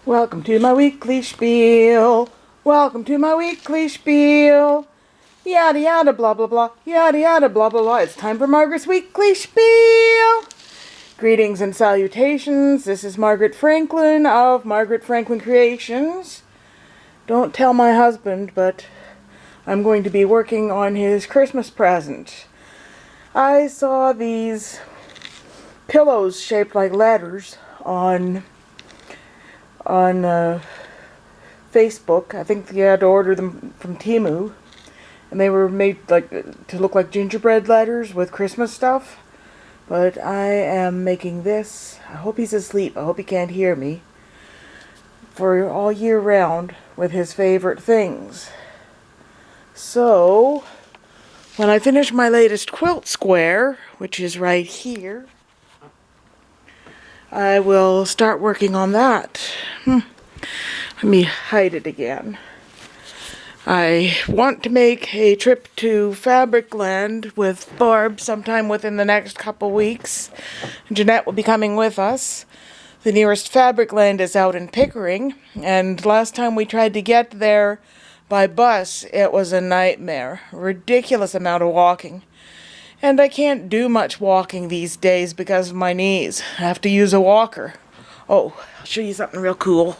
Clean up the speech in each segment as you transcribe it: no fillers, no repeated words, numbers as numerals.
Welcome to my weekly spiel. Welcome to my weekly spiel. Yada yada blah blah blah. Yada yada blah blah blah. It's time for Margaret's weekly spiel. Greetings and salutations. This is Margaret Franklin of Margaret Franklin Creations. Don't tell my husband, but I'm going to be working on his Christmas present. I saw these pillows shaped like letters on Facebook. I think you had to order them from Temu, and they were made to look like gingerbread letters with Christmas stuff. But I am making this. I hope he's asleep. I hope he can't hear me. For all year round with his favorite things. So when I finish my latest quilt square, which is right here, I will start working on that. Let me hide it again. I want to make a trip to Fabricland with Barb sometime within the next couple weeks. Jeanette will be coming with us. The nearest Fabricland is out in Pickering, and last time we tried to get there by bus, it was a nightmare. Ridiculous amount of walking. And I can't do much walking these days because of my knees. I have to use a walker. Oh, I'll show you something real cool.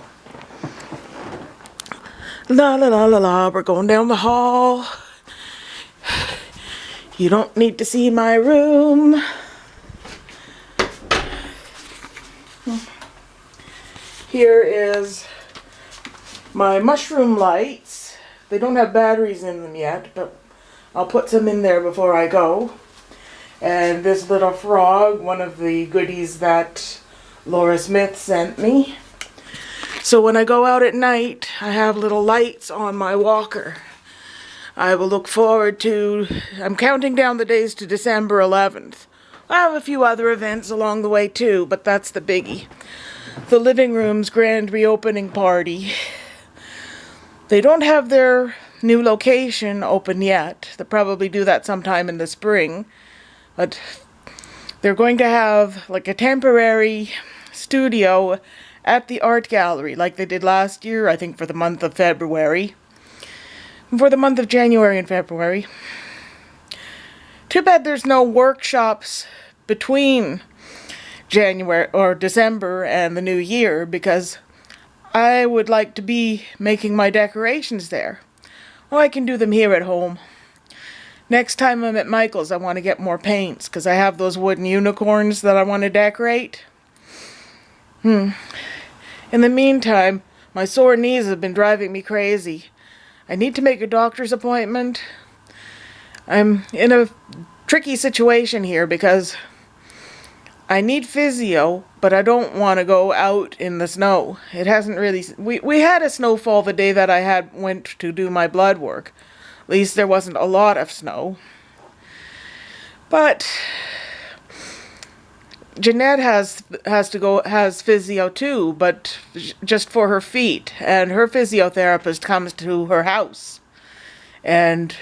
La la la la la, we're going down the hall. You don't need to see my room. Here is my mushroom lights. They don't have batteries in them yet, but I'll put some in there before I go. And this little frog, one of the goodies that Laura Smith sent me. So when I go out at night, I have little lights on my walker. I will look forward to, I'm counting down the days to December 11th. I have a few other events along the way too, but that's the biggie. The living room's grand reopening party. They don't have their new location open yet. They'll probably do that sometime in the spring. But they're going to have like a temporary studio at the art gallery like they did last year, I think for the month of February. For the month of January and February. Too bad there's no workshops between January or December and the new year, because I would like to be making my decorations there. Well, I can do them here at home. Next time I'm at Michael's, I want to get more paints, because I have those wooden unicorns that I want to decorate. In the meantime, my sore knees have been driving me crazy. I need to make a doctor's appointment. I'm in a tricky situation here, because I need physio, but I don't want to go out in the snow. It hasn't really... We had a snowfall the day that I went to do my blood work. At least there wasn't a lot of snow. But Jeanette has physio too, but just for her feet. And her physiotherapist comes to her house. And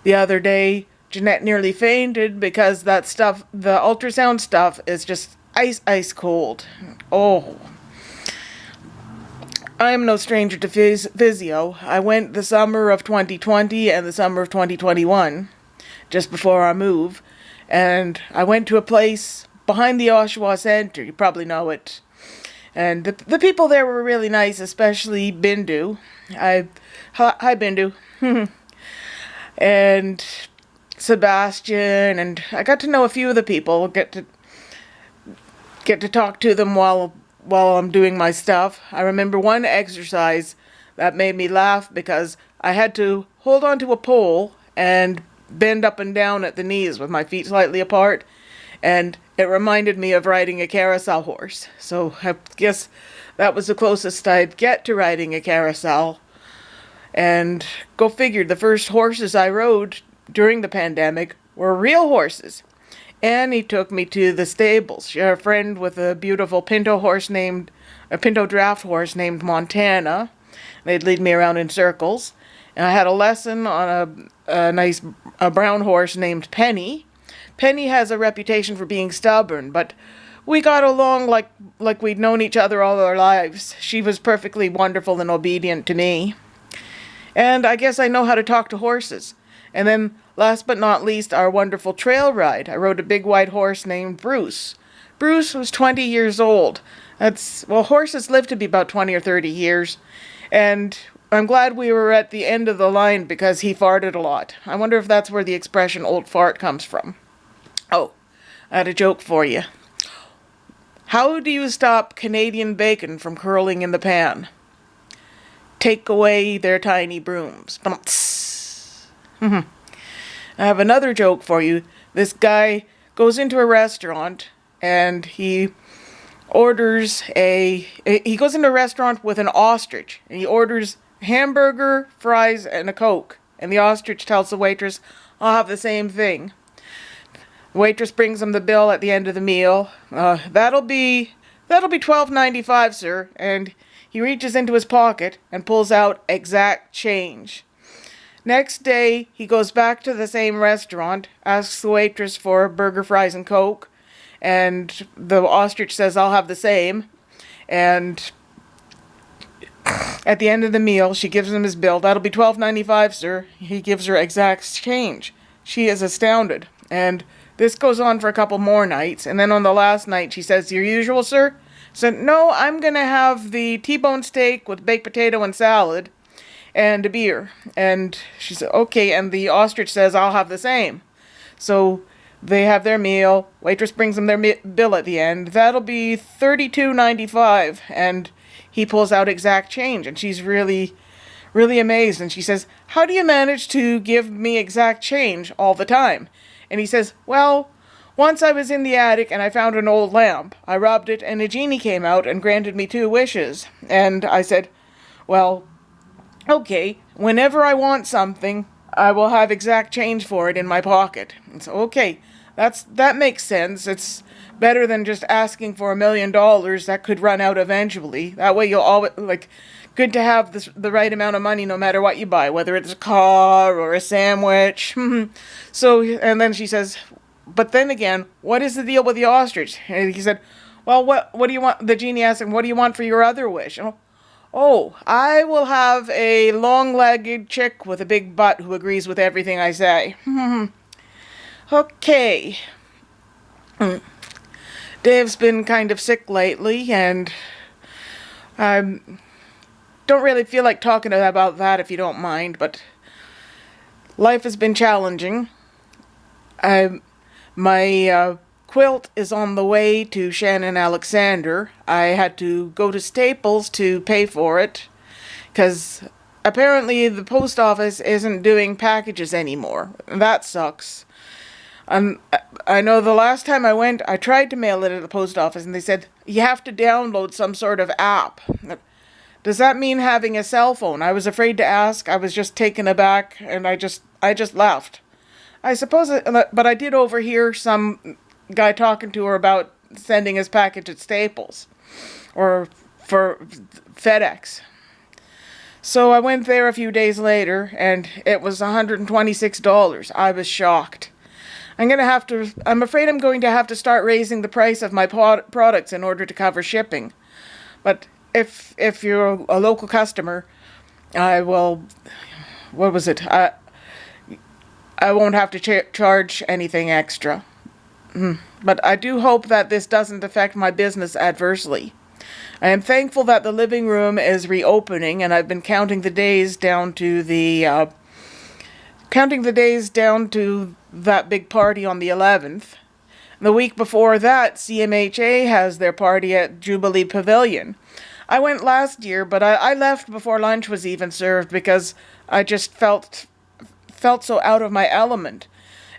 the other day, Jeanette nearly fainted because that stuff, the ultrasound stuff, is just ice cold. Oh. I am no stranger to physio. I went the summer of 2020 and the summer of 2021, just before our move. And I went to a place behind the Oshawa Center. You probably know it. And the people there were really nice, especially Bindu. Hi, Bindu. And Sebastian, and I got to know a few of the people. Get to talk to them while I'm doing my stuff. I remember one exercise that made me laugh because I had to hold onto a pole and bend up and down at the knees with my feet slightly apart, and it reminded me of riding a carousel horse. So I guess that was the closest I'd get to riding a carousel. And go figure, the first horses I rode during the pandemic were real horses. Annie took me to the stables. She had a friend with a beautiful pinto draft horse named Montana. They'd lead me around in circles. And I had a lesson on a nice brown horse named Penny. Penny has a reputation for being stubborn, but we got along like we'd known each other all our lives. She was perfectly wonderful and obedient to me. And I guess I know how to talk to horses. And then, last but not least, our wonderful trail ride. I rode a big white horse named Bruce. Bruce was 20 years old. Horses live to be about 20 or 30 years. And I'm glad we were at the end of the line because he farted a lot. I wonder if that's where the expression old fart comes from. Oh, I had a joke for you. How do you stop Canadian bacon from curling in the pan? Take away their tiny brooms. I have another joke for you. This guy goes into a restaurant and he goes into a restaurant with an ostrich and he orders hamburger, fries, and a Coke. And the ostrich tells the waitress, I'll have the same thing. The waitress brings him the bill at the end of the meal. That'll be $12.95, sir. And he reaches into his pocket and pulls out exact change. Next day, he goes back to the same restaurant, asks the waitress for burger, fries, and Coke, and the ostrich says, I'll have the same. And at the end of the meal, she gives him his bill. That'll be $12.95, sir. He gives her exact change. She is astounded. And this goes on for a couple more nights. And then on the last night, she says, your usual, sir? So, no, I'm going to have the T-bone steak with baked potato and salad and a beer. And she said, okay. And the ostrich says, I'll have the same. So they have their meal. Waitress brings them their bill at the end. That'll be $32.95. And he pulls out exact change. And she's really, really amazed. And she says, how do you manage to give me exact change all the time? And he says, well, once I was in the attic and I found an old lamp. I rubbed it and a genie came out and granted me 2 wishes. And I said, well, okay, whenever I want something, I will have exact change for it in my pocket. And so, okay, that makes sense. It's better than just asking for $1 million that could run out eventually. That way you'll always, good to have the right amount of money no matter what you buy, whether it's a car or a sandwich. So, and then she says, but then again, what is the deal with the ostrich? And he said, well, what do you want? The genie asked him, what do you want for your other wish? Oh, I will have a long-legged chick with a big butt who agrees with everything I say. Okay. Dave's been kind of sick lately, and I don't really feel like talking about that if you don't mind, but life has been challenging. My quilt is on the way to Shannon Alexander. I had to go to Staples to pay for it because apparently the post office isn't doing packages anymore. That sucks. I know the last time I went, I tried to mail it at the post office and they said, you have to download some sort of app. Does that mean having a cell phone? I was afraid to ask. I was just taken aback and I just left. I suppose, but I did overhear some guy talking to her about sending his package at Staples or for FedEx. So I went there a few days later and it was $126. I was shocked. I'm afraid I'm going to have to start raising the price of my products in order to cover shipping. But if you're a local customer, I will, what was it? I won't have to charge anything extra. But I do hope that this doesn't affect my business adversely. I am thankful that the living room is reopening, and I've been counting the days down to that big party on the 11th. The week before that, CMHA has their party at Jubilee Pavilion. I went last year, but I left before lunch was even served because I just felt so out of my element.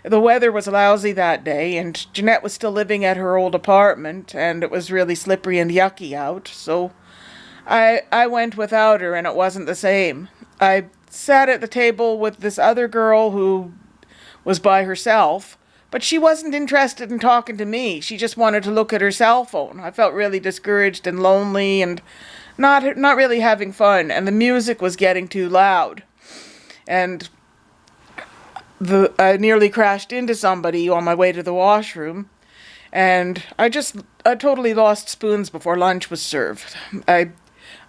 The weather was lousy that day, and Jeanette was still living at her old apartment, and it was really slippery and yucky out, so I went without her, and it wasn't the same. I sat at the table with this other girl who was by herself, but she wasn't interested in talking to me. She just wanted to look at her cell phone. I felt really discouraged and lonely and not really having fun, and the music was getting too loud. And I nearly crashed into somebody on my way to the washroom, And I totally lost spoons before lunch was served. I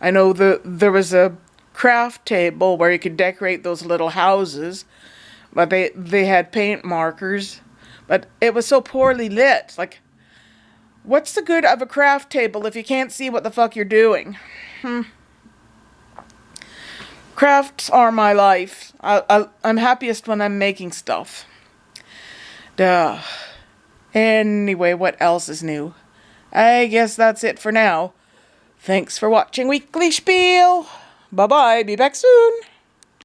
know there was a craft table where you could decorate those little houses, but they had paint markers, but it was so poorly lit. Like, what's the good of a craft table if you can't see what the fuck you're doing? Crafts are my life. I'm happiest when I'm making stuff. Duh. Anyway, what else is new? I guess that's it for now. Thanks for watching Weekly Spiel. Bye-bye. Be back soon.